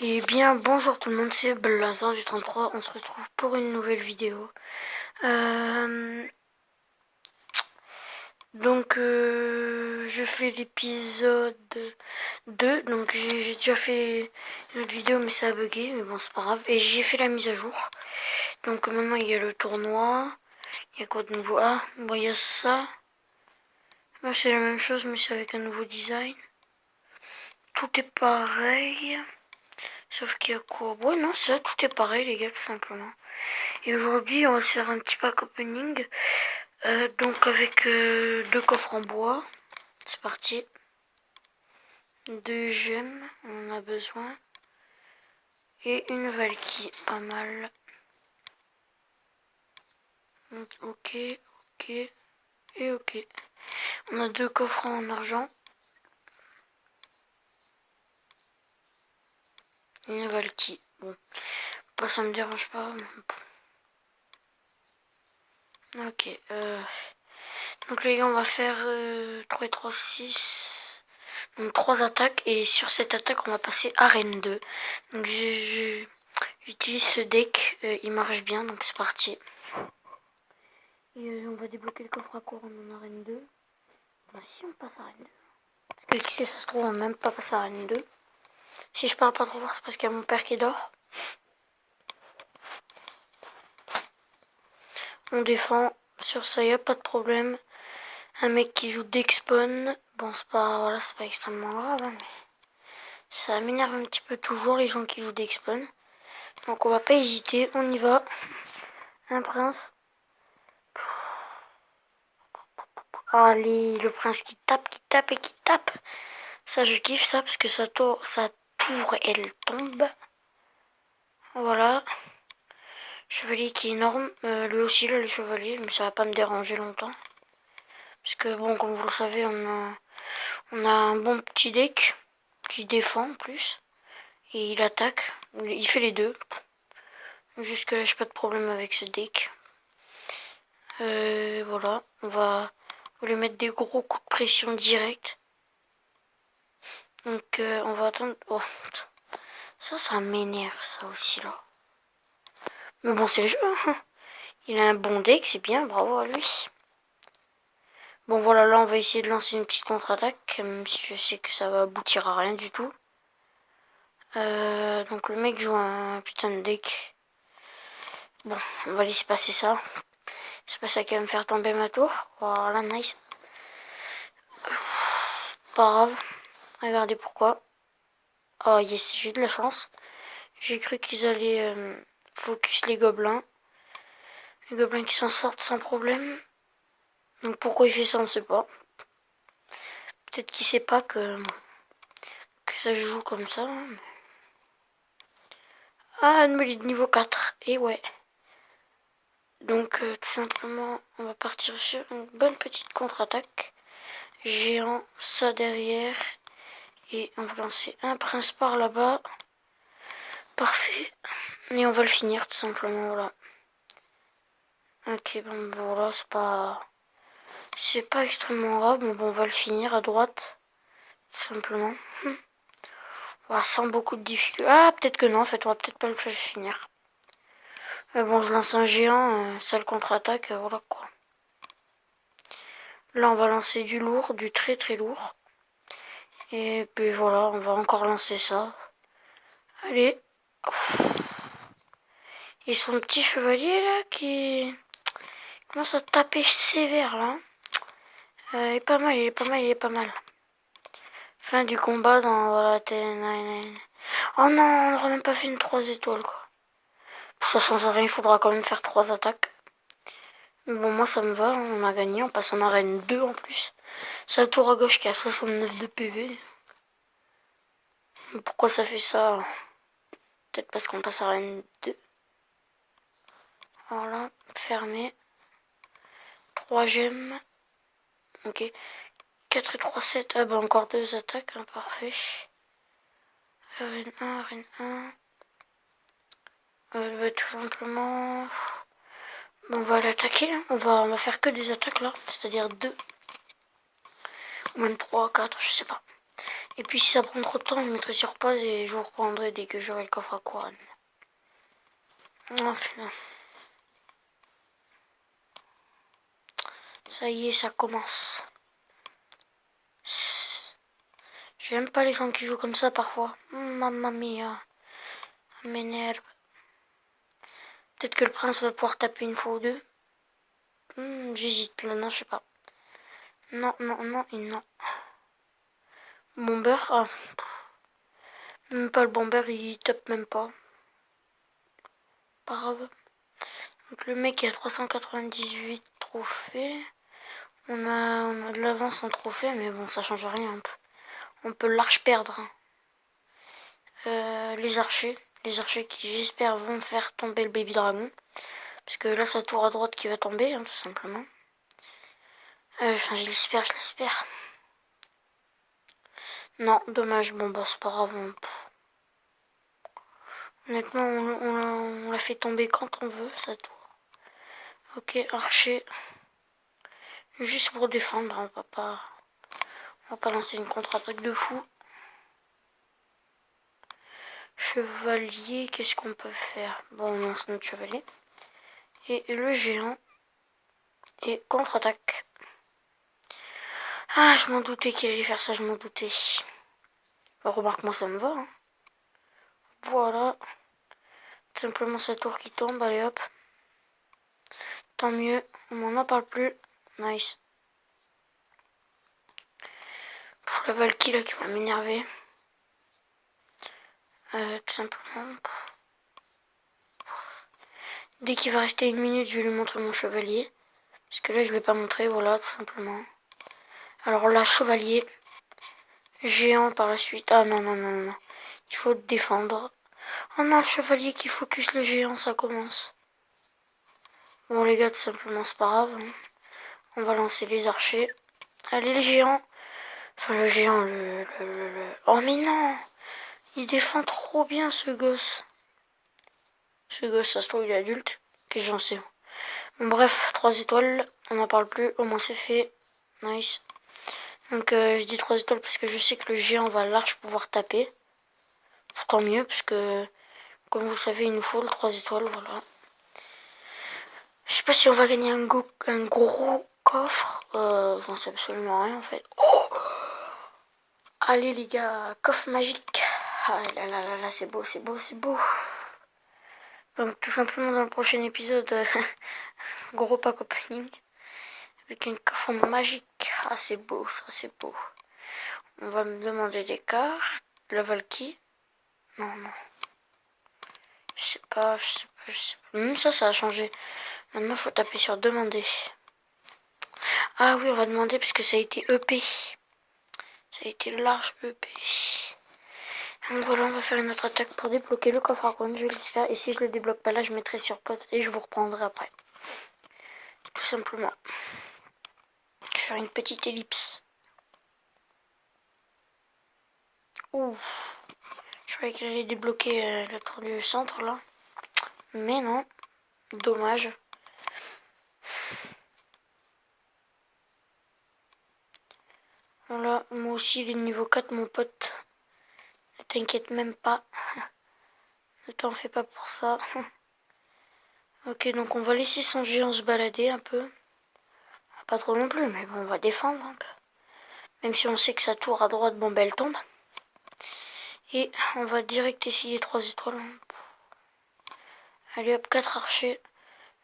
Et bien bonjour tout le monde, c'est Blazor du 33, on se retrouve pour une nouvelle vidéo. Je fais l'épisode 2, donc j'ai déjà fait une autre vidéo mais ça a bugué, mais bon c'est pas grave. Et j'ai fait la mise à jour, donc maintenant il y a le tournoi, il y a quoi de nouveau? Ah, bon il y a ça, moi c'est la même chose mais c'est avec un nouveau design. Tout est pareil, sauf qu'il y a quoi? Ouais non ça, tout est pareil les gars tout simplement. Et aujourd'hui, on va se faire un petit pack opening. Donc avec deux coffres en bois. C'est parti. Deux gemmes, on en a besoin. Et une Valkyrie, pas mal. Ok, ok et ok. On a deux coffres en argent. Et une Valkyrie. Bon, pas ça me dérange pas. Ok, donc les gars, on va faire 3 et 3, 6. Donc 3 attaques. Et sur cette attaque, on va passer arène 2. Donc j'utilise ce deck. Il marche bien, donc c'est parti. Et on va débloquer le coffre à cours en arène 2. Enfin, si on passe arène 2. Parce que qui sait, ça se trouve, on va même pas passer arène 2. Si je parle pas trop fort, c'est parce qu'il y a mon père qui dort. On défend. Sur ça, y a pas de problème. Un mec qui joue deck spawn. Bon, c'est pas, voilà, c'est pas extrêmement grave, hein, mais ça m'énerve un petit peu toujours les gens qui jouent deck spawn. Donc on va pas hésiter, on y va. Un prince. Allez, le prince qui tape et qui tape. Ça, je kiffe ça parce que sa tour, elle tombe. Voilà. Chevalier qui est énorme. Lui aussi, là, le chevalier, mais ça va pas me déranger longtemps. Parce que, bon, comme vous le savez, on a un bon petit deck qui défend en plus. Et il attaque. Il fait les deux. Jusque là, j'ai pas de problème avec ce deck. Voilà. On va lui mettre des gros coups de pression direct. Donc, on va attendre. Oh, ça m'énerve, ça aussi, là. Mais bon, c'est le jeu, hein. Il a un bon deck, c'est bien, bravo à lui. Bon voilà, là on va essayer de lancer une petite contre-attaque, même si je sais que ça va aboutir à rien du tout. Donc le mec joue un putain de deck. Bon, on va laisser passer ça. C'est pas ça qui va me faire tomber ma tour. Voilà, nice. Pas grave. Regardez pourquoi. Oh yes, j'ai de la chance. J'ai cru qu'ils allaient focus les gobelins. Les gobelins qui s'en sortent sans problème. Donc pourquoi il fait ça, on sait pas. Peut-être qu'il sait pas que ça joue comme ça. Ah, anomalie de niveau 4. Et ouais. Donc tout simplement, on va partir sur une bonne petite contre-attaque. Géant, ça derrière. Et on va lancer un prince par là-bas. Parfait. Et on va le finir tout simplement, voilà. Ok, bon, voilà, c'est pas extrêmement grave, mais bon, on va le finir à droite. Tout simplement. Voilà, sans beaucoup de difficultés. Ah, peut-être que non, en fait, on va peut-être pas le finir. Bon, je lance un géant, ça le contre-attaque, voilà quoi. Là, on va lancer du lourd, du très très lourd. Et puis voilà, on va encore lancer ça. Allez. Et son petit chevalier là qui commence à taper sévère là. Il est pas mal, il est pas mal, il est pas mal. Fin du combat dans voilà, oh non, on n'aura même pas fait une 3 étoiles quoi. Ça change rien, il faudra quand même faire 3 attaques. Mais bon, moi ça me va, on a gagné, on passe en arène 2 en plus. C'est la tour à gauche qui a 69 de PV. Mais pourquoi ça fait ça? Peut-être parce qu'on passe en arène 2. Voilà, fermé. 3 gemmes. Ok. 4 et 3, 7. Ah bah encore 2 attaques, hein, parfait. Arène 1, arène 1. Bah, tout simplement... On va l'attaquer, hein. On va faire que des attaques là, c'est-à-dire 2. Ou même 3, 4, je sais pas. Et puis si ça prend trop de temps, je mettrai sur pause et je vous reprendrai dès que j'aurai le coffre à couronne. Oh putain. Ça y est, ça commence. J'aime pas les gens qui jouent comme ça parfois. Mamma mia. Ça m'énerve. Peut-être que le prince va pouvoir taper une fois ou deux. J'hésite là, non, je sais pas. Non, non, non et non. Bomber, ah. Même pas le bomber, il tape même pas. Pas grave. Donc le mec il a 398 trophées. On a de l'avance en trophée, mais bon, ça change rien. On peut large perdre. Les archers qui j'espère vont faire tomber le baby dragon. Parce que là, sa tour à droite qui va tomber, hein, tout simplement. Enfin, je l'espère. Non, dommage. Bon, bah, c'est pas grave. Honnêtement, on l'a fait tomber quand on veut, sa tour. Ok, archer. Juste pour défendre, on va pas lancer une contre-attaque de fou. Chevalier, qu'est-ce qu'on peut faire? Bon, on lance notre chevalier. Et le géant. Et contre-attaque. Ah, je m'en doutais qu'il allait faire ça, je m'en doutais. Bah, remarque, moi ça me va. Hein. Voilà. Simplement sa tour qui tombe, allez hop. Tant mieux, on m'en en parle plus. Nice. Pour la Valky là qui va m'énerver. Tout simplement. Dès qu'il va rester une minute, je vais lui montrer mon chevalier. Parce que là, je vais pas montrer, voilà, tout simplement. Alors là, chevalier. Géant par la suite. Ah non, non, non, non. Il faut défendre. Oh non, le chevalier qui focus le géant, ça commence. Bon les gars, tout simplement, c'est pas grave. Hein. On va lancer les archers. Allez, les géants. Enfin, le géant, Oh mais non. Il défend trop bien, ce gosse. Ce gosse, ça se trouve, il est adulte. Que j'en sais. Bon, bref, 3 étoiles. On n'en parle plus. Au moins, c'est fait. Nice. Donc, je dis 3 étoiles parce que je sais que le géant va large pouvoir taper. Tant mieux, parce que, comme vous le savez, il nous faut le 3 étoiles, voilà. Je sais pas si on va gagner un gros coffre. J'en sais absolument rien, en fait. Oh, allez, les gars, coffre magique. Ah là là là là, c'est beau, c'est beau, c'est beau. Donc, tout simplement, dans le prochain épisode, gros pack opening. Avec une coffre magique. Ah, c'est beau, ça, c'est beau. On va me demander des cartes. La Valky. Non, non. Je sais pas. Même ça a changé. Maintenant, il faut taper sur demander. Ah oui, on va demander parce que ça a été EP. Ça a été large EP. Donc voilà, on va faire une autre attaque pour débloquer le coffre à couronne, je l'espère. Et si je le débloque pas là, je mettrai sur pause et je vous reprendrai après. Tout simplement. Je vais faire une petite ellipse. Ouh. Je croyais que j'allais débloquer la tour du centre là. Mais non. Dommage. Voilà, moi aussi il est niveau 4 mon pote. Ne t'inquiète même pas. Ne t'en fais pas pour ça. Ok, donc on va laisser son géant se balader un peu. Pas trop non plus, mais bon, on va défendre un peu. Même si on sait que sa tour à droite, bon, ben, elle tombe. Et on va direct essayer 3 étoiles. Allez hop, 4 archers.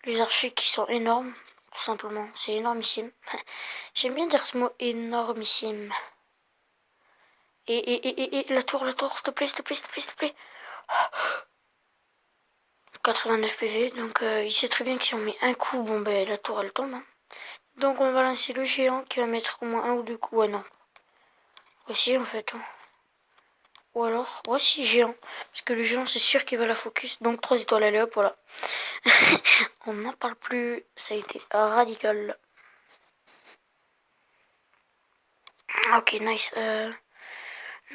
Les archers qui sont énormes, tout simplement. C'est énormissime. J'aime bien dire ce mot énormissime. Et la tour, s'il te plaît, s'il te plaît, s'il te plaît, s'il te plaît. 89 PV, donc il sait très bien que si on met un coup, bon ben la tour elle tombe. Hein. Donc on va lancer le géant qui va mettre au moins un ou deux coups. Ouais non. Voici en fait. Hein. Ou alors, voici géant. Parce que le géant c'est sûr qu'il va la focus. Donc 3 étoiles, allez hop, voilà. On n'en parle plus. Ça a été radical. Ok, nice. Le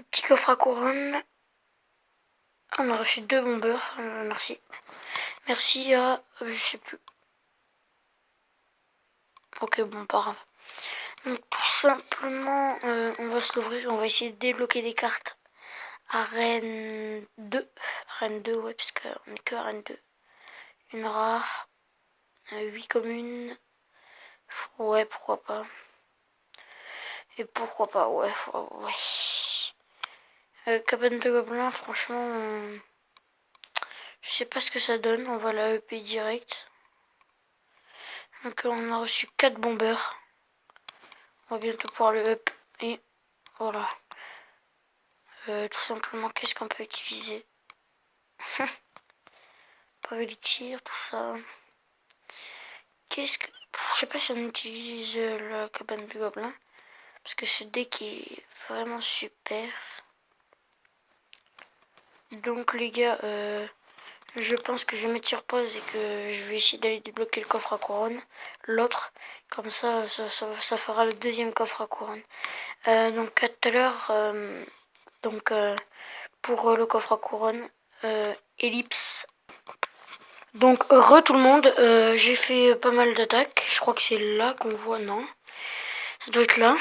petit coffre à couronne. On a reçu 2 bombeurs. Merci. Merci à... je sais plus. Ok, bon, pas grave. Donc tout simplement, on va se l'ouvrir, on va essayer de débloquer des cartes à Rennes 2. Rennes 2, ouais, parce qu'on est que à Rennes 2. Une rare, 8 communes, ouais, pourquoi pas. Et pourquoi pas, ouais, ouais. Cabane de Gobelins, franchement, je sais pas ce que ça donne, on va la EP direct. Donc on a reçu 4 bombeurs. On va bientôt pouvoir le up. Et voilà. Tout simplement, qu'est-ce qu'on peut utiliser? Pas les tirs, tout ça. Qu'est-ce que... Je sais pas si on utilise la cabane de gobelins. Parce que ce deck est vraiment super. Donc les gars, je pense que je vais mettre sur pause et que je vais essayer d'aller débloquer le coffre à couronne. L'autre. Comme ça, ça fera le deuxième coffre à couronne. Donc à tout à l'heure... donc pour le coffre à couronne, ellipse. Donc tout le monde, j'ai fait pas mal d'attaques. Je crois que c'est là qu'on voit, non? Ça doit être là.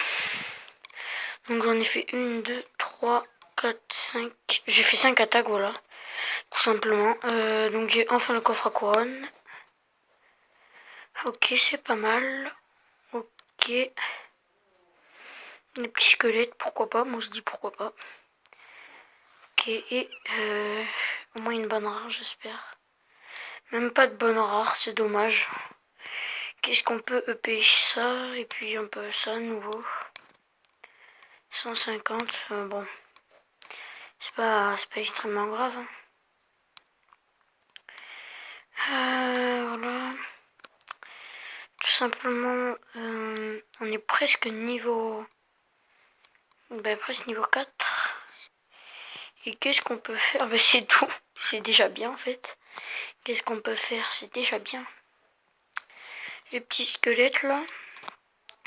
Donc j'en ai fait 1, 2, 3, 4, 5. J'ai fait 5 attaques, voilà. Tout simplement. Donc j'ai enfin le coffre à couronne. Ok, c'est pas mal. Ok. Les petits squelettes, pourquoi pas? Moi je dis pourquoi pas. Ok, et au moins une bonne rare, j'espère. Même pas de bonne rare, c'est dommage. Qu'est-ce qu'on peut EP? Ça, et puis un peu ça, nouveau. 150, bon. C'est pas extrêmement grave. Voilà. Tout simplement, on est presque niveau... Ben, presque niveau 4. Et qu'est-ce qu'on peut faire? Ben, c'est tout. C'est déjà bien, en fait. Qu'est-ce qu'on peut faire? C'est déjà bien. Les petits squelettes, là,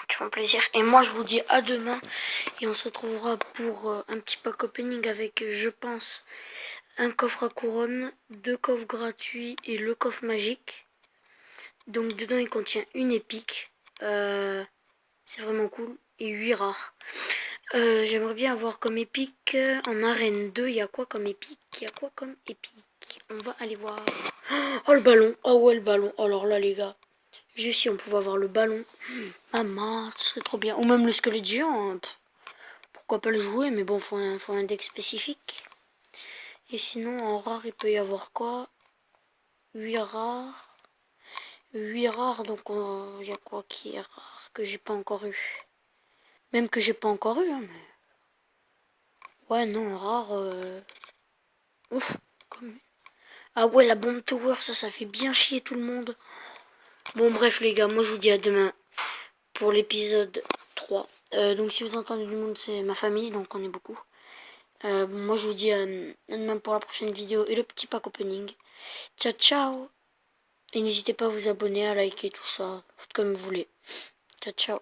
qui font plaisir. Et moi, je vous dis à demain. Et on se retrouvera pour un petit pack opening avec, je pense, un coffre à couronne, 2 coffres gratuits et le coffre magique. Donc dedans il contient une épique. C'est vraiment cool. Et 8 rares. J'aimerais bien avoir comme épique en arène 2. Il y a quoi comme épique? Il y a quoi comme épique? On va aller voir. Oh le ballon. Oh ouais le ballon. Alors là les gars. Juste si on pouvait avoir le ballon. Maman, ce serait trop bien. Ou même le squelette géant. Hein. Pourquoi pas le jouer? Mais bon, faut un deck spécifique. Et sinon en rare il peut y avoir quoi? 8 rares. 8 rares, donc il y a quoi qui est rare que j'ai pas encore eu? Même que j'ai pas encore eu, hein, mais... Ouais, non, rare... Ouf, comme... Ah ouais, la bombe tower, ça fait bien chier tout le monde. Bon, bref, les gars, moi je vous dis à demain pour l'épisode 3. Donc si vous entendez du monde, c'est ma famille, donc on est beaucoup. Bon, moi je vous dis à demain pour la prochaine vidéo et le petit pack opening. Ciao, ciao. Et n'hésitez pas à vous abonner, à liker, tout ça. Faites comme vous voulez. Ciao, ciao.